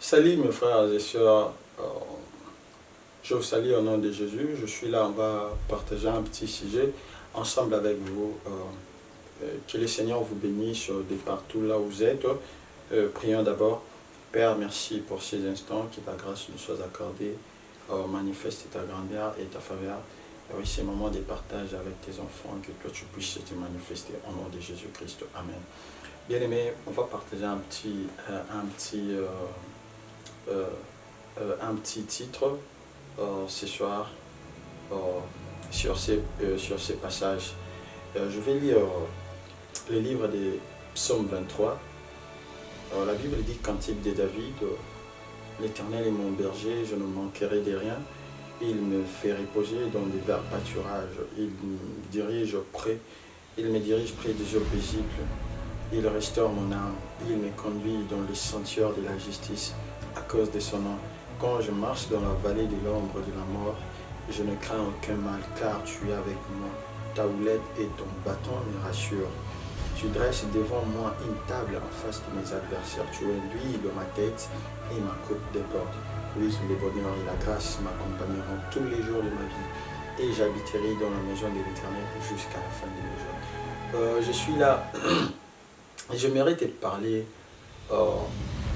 Salut mes frères et sœurs, je vous salue au nom de Jésus. Je suis là, on va partager un petit sujet ensemble avec vous. Que le Seigneur vous bénisse de partout là où vous êtes. Prions d'abord. Père, merci pour ces instants, que ta grâce nous soit accordée. Manifeste ta grandeur et ta faveur. Et oui, ces moments de partage avec tes enfants, que toi tu puisses te manifester au nom de Jésus-Christ. Amen. Bien-aimés, on va partager un petit titre ce soir sur ces passages. Je vais lire le livre des Psaumes 23. La Bible dit, cantique de David, l'Éternel est mon berger, je ne manquerai de rien. Il me fait reposer dans des verts pâturages. Il me dirige près des eaux paisibles. Il restaure mon âme. Il me conduit dans les sentiers de la justice à cause de son nom. Quand je marche dans la vallée de l'ombre de la mort, je ne crains aucun mal, car tu es avec moi. Ta houlette et ton bâton me rassurent. Tu dresses devant moi une table en face de mes adversaires. Tu induis dans ma tête et ma coupe déborde. Oui, le bonheur et la grâce m'accompagneront tous les jours de ma vie. Et j'habiterai dans la maison de l'Éternel jusqu'à la fin de mes jours. Je suis là et je mérite de parler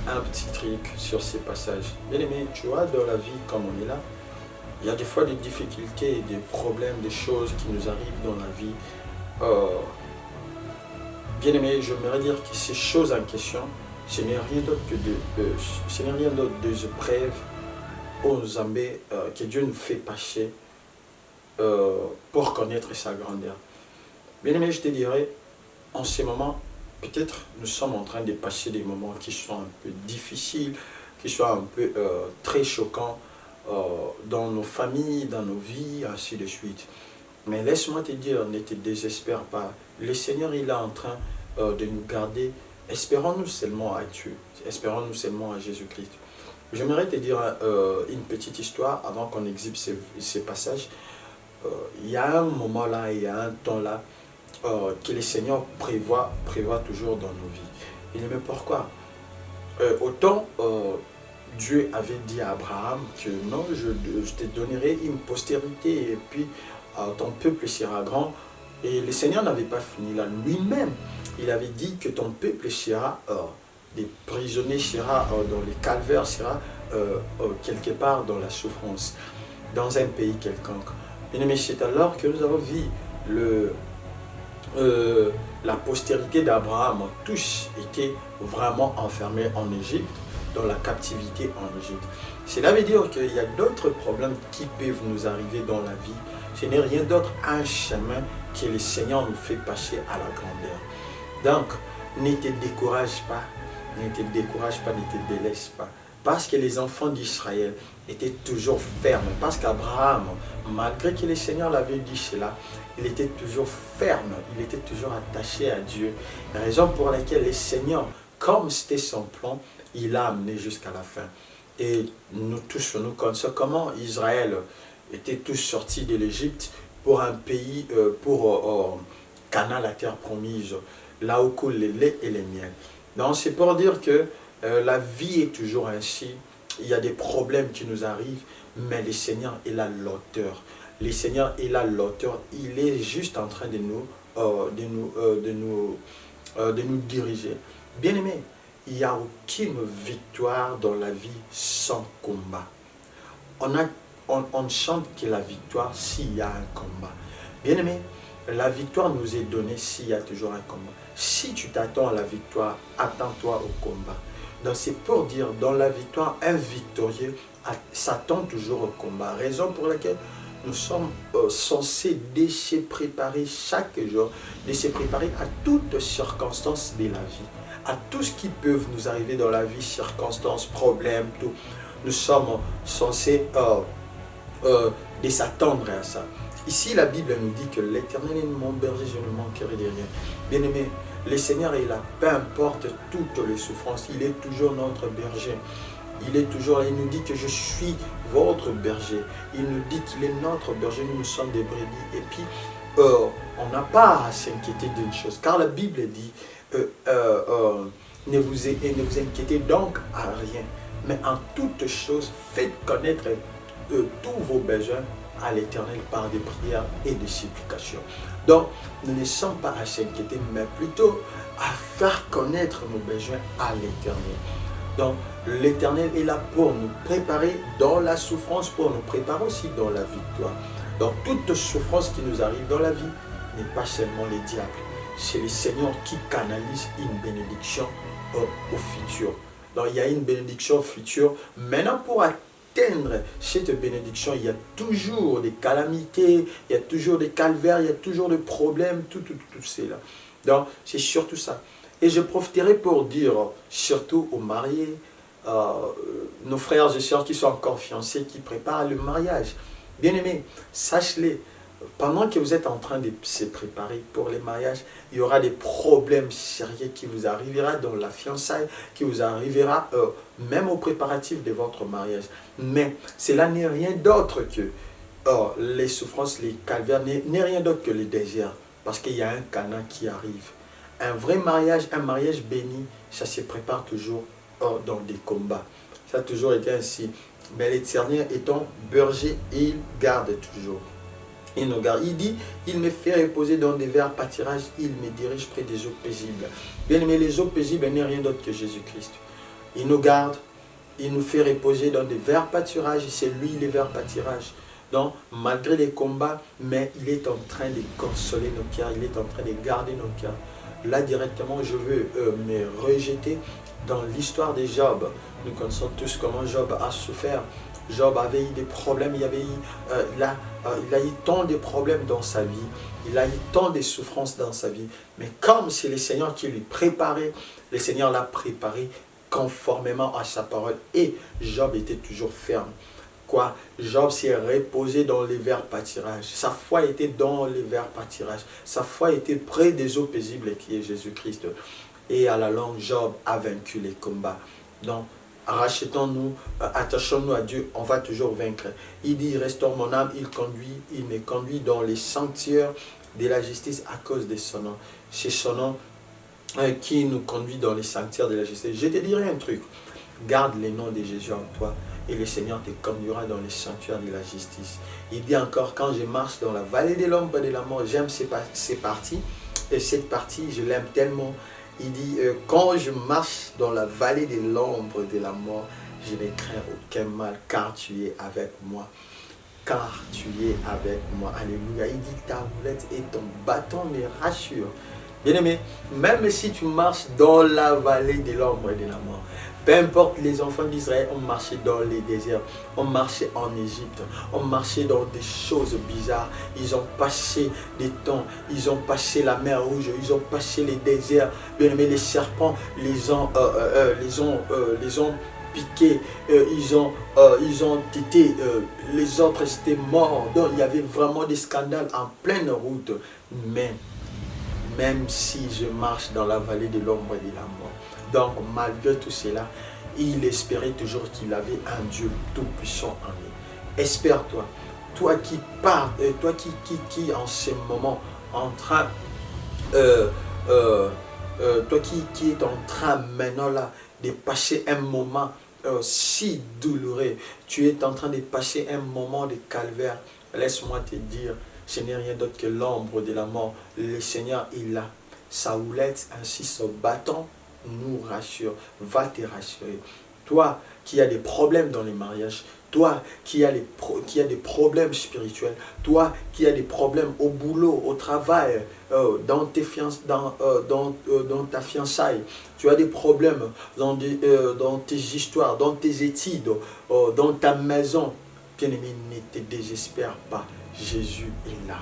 un petit truc sur ces passages. Bien aimé, tu vois, dans la vie, comme on est là, il y a des fois des difficultés, des problèmes, des choses qui nous arrivent dans la vie. Bien aimé, j'aimerais dire que ces choses en question, ce n'est rien d'autre que des épreuves aux embêts que Dieu nous fait passer pour connaître sa grandeur. Bien aimé, je te dirais, en ce moment, peut-être nous sommes en train de passer des moments qui sont un peu difficiles, qui sont un peu très choquants dans nos familles, dans nos vies, ainsi de suite. Mais laisse-moi te dire, ne te désespère pas. Le Seigneur, il est en train de nous garder. Espérons-nous seulement à Dieu. Espérons-nous seulement à Jésus-Christ. J'aimerais te dire une petite histoire avant qu'on exhibe ces passages. Il y a un moment là, il y a un temps là, que le Seigneur prévoit toujours dans nos vies. Et mais pourquoi autant Dieu avait dit à Abraham que non, je te donnerai une postérité et puis ton peuple sera grand. Et le Seigneur n'avait pas fini là. Lui-même, il avait dit que ton peuple sera des prisonniers, sera dans les calvaires, sera quelque part dans la souffrance, dans un pays quelconque. Mais c'est alors que nous avons vu la postérité d'Abraham, tous étaient vraiment enfermés en Égypte, dans la captivité en Égypte. Cela veut dire qu'il y a d'autres problèmes qui peuvent nous arriver dans la vie. Ce n'est rien d'autre un chemin que le Seigneur nous fait passer à la grandeur. Donc, ne te décourage pas, ne te délaisse pas. Parce que les enfants d'Israël étaient toujours fermes. Parce qu'Abraham, malgré que le Seigneur l'avait dit cela, il était toujours ferme, il était toujours attaché à Dieu. Raison pour laquelle le Seigneur, comme c'était son plan, il l'a amené jusqu'à la fin. Et nous tous, nous connaissons comment Israël était tous sortis de l'Égypte pour un pays, pour Canaan, la terre promise, là où coule le lait et le miel. Donc c'est pour dire que la vie est toujours ainsi. Il y a des problèmes qui nous arrivent, mais le Seigneur est là l'auteur. Le Seigneur est là l'auteur. Il est juste en train de nous diriger. Bien aimé, il n'y a aucune victoire dans la vie sans combat. On chante que la victoire s'il y a un combat. Bien aimé, la victoire nous est donnée s'il y a toujours un combat. Si tu t'attends à la victoire, attends-toi au combat. Donc c'est pour dire, dans la victoire, un victorieux s'attend toujours au combat. Raison pour laquelle nous sommes censés de se préparer chaque jour, de se préparer à toutes circonstances de la vie, à tout ce qui peut nous arriver dans la vie, circonstances, problèmes, tout. Nous sommes censés de s'attendre à ça. Ici, la Bible nous dit que l'Éternel est mon berger, je ne manquerai de rien. Bien aimé, le Seigneur est là, peu importe toutes les souffrances, il est toujours notre berger. Il nous dit que je suis votre berger. Il nous dit qu'il est notre berger, nous sommes des brebis. Et puis, on n'a pas à s'inquiéter d'une chose, car la Bible dit, ne vous inquiétez donc à rien. Mais en toutes choses, faites connaître tous vos besoins à l'Éternel par des prières et des supplications. Donc, nous ne sommes pas à s'inquiéter, mais plutôt à faire connaître nos besoins à l'Éternel. Donc, l'Éternel est là pour nous préparer dans la souffrance, pour nous préparer aussi dans la victoire. Donc, toute souffrance qui nous arrive dans la vie n'est pas seulement les diables. C'est le Seigneur qui canalise une bénédiction au futur. Donc, il y a une bénédiction future. Maintenant, pour atteindre cette bénédiction, il y a toujours des calamités, il y a toujours des calvaires, il y a toujours des problèmes, tout cela. Donc, c'est surtout ça. Et je profiterai pour dire, surtout aux mariés, nos frères et sœurs qui sont encore fiancés, qui préparent le mariage. Bien-aimés, sache-les, pendant que vous êtes en train de se préparer pour les mariages, il y aura des problèmes sérieux qui vous arrivera dans la fiançaille, qui vous arrivera même aux préparatifs de votre mariage. Mais cela n'est rien d'autre que les souffrances, les calvaires, n'est rien d'autre que les déserts. Parce qu'il y a un Canaan qui arrive. Un vrai mariage, un mariage béni, ça se prépare toujours dans des combats. Ça a toujours été ainsi. Mais l'Éternel étant berger, il garde toujours. Il nous garde. Il dit, il me fait reposer dans des verts pâtirages, il me dirige près des eaux paisibles. Bien aimé, les eaux paisibles n'est rien d'autre que Jésus-Christ. Il nous garde, il nous fait reposer dans des verts pâtirages, c'est lui les verts pâtirages. Donc, malgré les combats, mais il est en train de consoler nos cœurs, il est en train de garder nos cœurs. Là, directement, je veux me rejeter dans l'histoire de Job. Nous connaissons tous comment Job a souffert. Job avait eu des problèmes, il a eu tant de problèmes dans sa vie, il a eu tant de souffrances dans sa vie. Mais comme c'est le Seigneur qui lui préparait, le Seigneur l'a préparé conformément à sa parole. Et Job était toujours ferme. Quoi? Job s'est reposé dans les verts pâtirages. Sa foi était dans les verts pâtirages. Sa foi était près des eaux paisibles qui est Jésus-Christ. Et à la longue, Job a vaincu les combats. Donc, rachetons-nous, attachons-nous à Dieu, on va toujours vaincre. Il dit, restaure mon âme, il me conduit dans les sanctuaires de la justice à cause de son nom. C'est son nom qui nous conduit dans les sanctuaires de la justice. Je te dirai un truc, garde les noms de Jésus en toi et le Seigneur te conduira dans les sanctuaires de la justice. Il dit encore, quand je marche dans la vallée de l'ombre de la mort, j'aime ces parties, et cette partie, je l'aime tellement. Il dit, quand je marche dans la vallée de l'ombre de la mort, je ne crains aucun mal, car tu es avec moi. Car tu es avec moi. Alléluia. Il dit, ta houlette et ton bâton me rassurent. Bien-aimé, même si tu marches dans la vallée de l'ombre de la mort, peu importe, les enfants d'Israël ont marché dans les déserts, ont marché en Égypte, ont marché dans des choses bizarres. Ils ont passé des temps, ils ont passé la mer Rouge, ils ont passé les déserts. Bien aimé, les serpents les ont piqués, ils ont été, les autres étaient morts. Donc il y avait vraiment des scandales en pleine route. Mais même si je marche dans la vallée de l'ombre de la mort, donc malgré tout cela, il espérait toujours qu'il avait un Dieu tout-puissant en lui. Espère-toi, toi qui pars, toi qui en ce moment en train, toi qui est en train maintenant là de passer un moment si douloureux, tu es en train de passer un moment de calvaire, laisse-moi te dire, ce n'est rien d'autre que l'ombre de la mort. Le Seigneur est là. Sa houlette ainsi son bâton nous rassure, va te rassurer. Toi qui as des problèmes dans les mariages, toi qui as des problèmes spirituels, toi qui as des problèmes au boulot, au travail, dans ta fiançaille, tu as des problèmes dans tes histoires, dans tes études, dans ta maison, bien-aimé, ne te désespère pas. Jésus est là.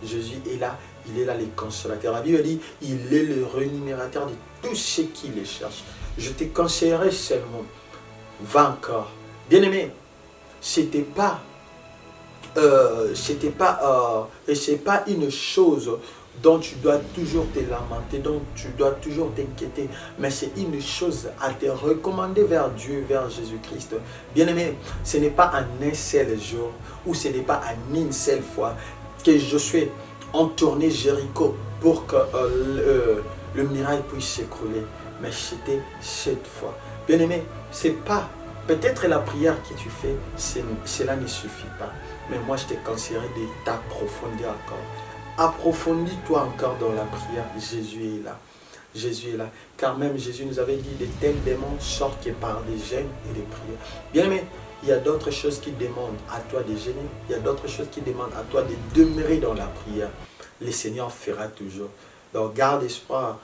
Jésus est là, il est là le consolateur. La Bible dit, il est le rémunérateur de tous ceux qui les cherchent. Je te conseillerais seulement, va encore. Bien-aimé, c'est pas une chose dont tu dois toujours te lamenter, dont tu dois toujours t'inquiéter, mais c'est une chose à te recommander vers Dieu, vers Jésus-Christ. Bien-aimé, ce n'est pas en un seul jour, ou ce n'est pas en une seule fois que je suis en tournée Jéricho pour que le miracle puisse s'écrouler. Mais c'était cette fois. Bien-aimé, ce n'est pas Peut-être la prière que tu fais, cela ne suffit pas. Mais moi, je te conseillerais d'approfondir encore. Approfondis-toi encore dans la prière. Jésus est là. Jésus est là. Car même Jésus nous avait dit, de tels démons sortent que par des jeûnes et des prières. Bien aimé, il y a d'autres choses qui demandent à toi de gêner. Il y a d'autres choses qui demandent à toi de demeurer dans la prière. Le Seigneur fera toujours. Donc garde espoir.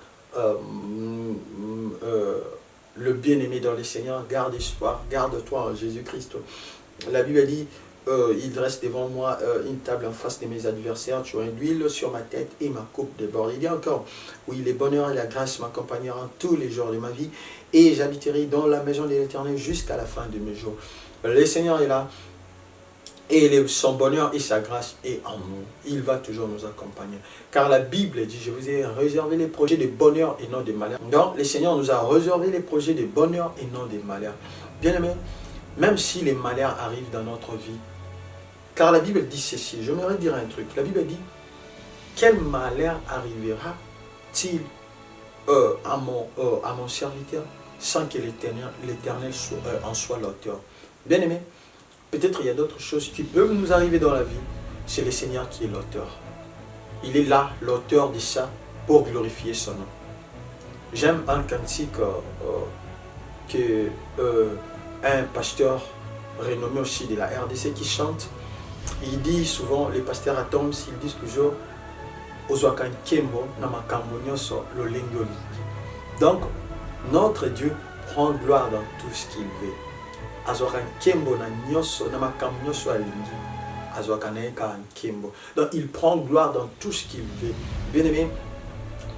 Le bien-aimé dans le Seigneur, garde espoir. Garde-toi en Jésus-Christ. La Bible dit, il dresse devant moi une table en face de mes adversaires. Tu auras de l'huile sur ma tête et ma coupe déborde. Il dit encore, oui, le bonheur et la grâce m'accompagneront tous les jours de ma vie et j'habiterai dans la maison de l'Éternel jusqu'à la fin de mes jours. Le Seigneur est là et son bonheur et sa grâce est en nous. Il va toujours nous accompagner. Car la Bible dit, je vous ai réservé les projets de bonheur et non de malheur. Donc, le Seigneur nous a réservé les projets de bonheur et non de malheur. Bien aimé, même si les malheurs arrivent dans notre vie, car la Bible dit ceci, j'aimerais dire un truc. La Bible dit, quel malheur arrivera-t-il à mon serviteur sans que l'Éternel en soit l'auteur? Bien aimé, peut-être il y a d'autres choses qui peuvent nous arriver dans la vie. C'est le Seigneur qui est l'auteur. Il est là, l'auteur de ça, pour glorifier son nom. J'aime un cantique que un pasteur renommé aussi de la RDC qui chante. Il dit souvent, les pasteurs à Toms, ils disent toujours Ozoakan Kembo Namakambo Nyoso Lolengoli. Donc, notre Dieu prend gloire dans tout ce qu'il veut. Azoakan Kembo na Nyoso Namakambo Nyoso Alingi. Azoakan Kembo. Donc, il prend gloire dans tout ce qu'il veut. Bien aimé,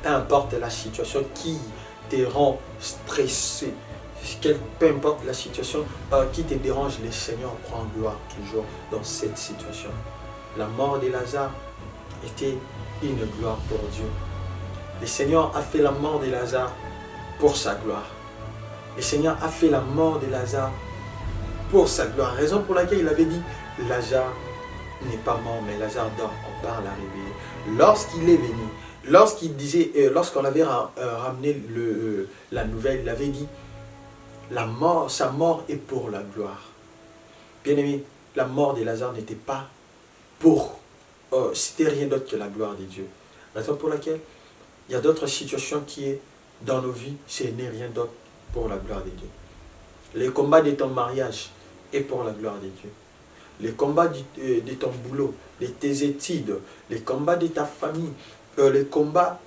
peu importe la situation qui te rend stressé, peu importe la situation qui te dérange, le Seigneur prend gloire toujours dans cette situation. La mort de Lazare était une gloire pour Dieu. Le Seigneur a fait la mort de Lazare pour sa gloire. Le Seigneur a fait la mort de Lazare pour sa gloire. Raison pour laquelle il avait dit, Lazare n'est pas mort, mais Lazare dort, on part la réveiller. Lorsqu'il est venu, lorsqu'il disait, lorsqu'on avait ramené la nouvelle, il avait dit, sa mort est pour la gloire. Bien aimé, la mort de Lazare n'était pas pour, c'était rien d'autre que la gloire de Dieu. Raison pour laquelle il y a d'autres situations qui est dans nos vies, ce n'est rien d'autre pour la gloire de Dieu. Les combats de ton mariage est pour la gloire de Dieu. Les combats de ton boulot, de tes études, les combats de ta famille, les combats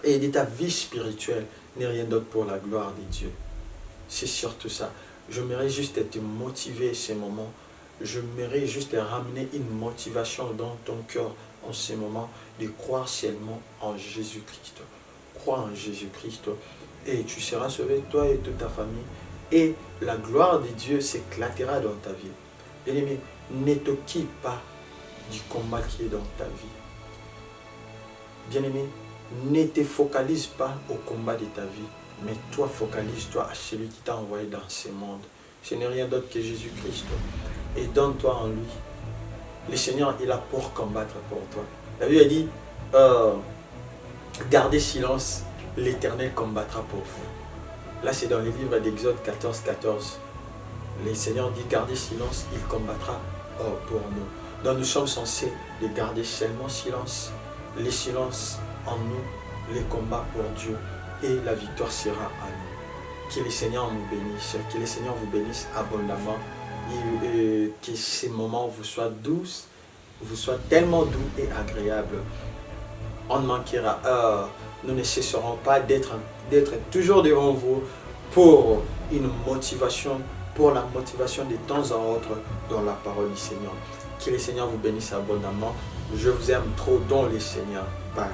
et de ta vie spirituelle n'est rien d'autre pour la gloire de Dieu. C'est surtout ça. J'aimerais juste être motivé ce moment. J'aimerais juste ramener une motivation dans ton cœur en ce moment de croire seulement en Jésus-Christ. Crois en Jésus-Christ et tu seras sauvé, toi et toute ta famille. Et la gloire de Dieu s'éclatera dans ta vie. Bien-aimé, ne t'occupe pas du combat qui est dans ta vie. Bien-aimé, ne te focalise pas au combat de ta vie. Mais toi, focalise-toi à celui qui t'a envoyé dans ce monde. Ce n'est rien d'autre que Jésus-Christ. Et donne-toi en lui. Le Seigneur est là pour combattre pour toi. La Bible a dit, gardez silence, l'Éternel combattra pour vous. Là, c'est dans les livres d'Exode 14, 14. Le Seigneur dit, gardez silence, il combattra pour nous. Donc nous sommes censés de garder seulement silence. Le silence en nous, les combats pour Dieu. Et la victoire sera à nous. Que le Seigneur nous bénisse, que le Seigneur vous bénisse abondamment et que ces moments vous soient doux, vous soient tellement doux et agréables. On ne manquera, nous ne cesserons pas d'être toujours devant vous pour une motivation, pour la motivation de temps en autre dans la parole du Seigneur. Que le Seigneur vous bénisse abondamment. Je vous aime trop dans le Seigneur. Bye.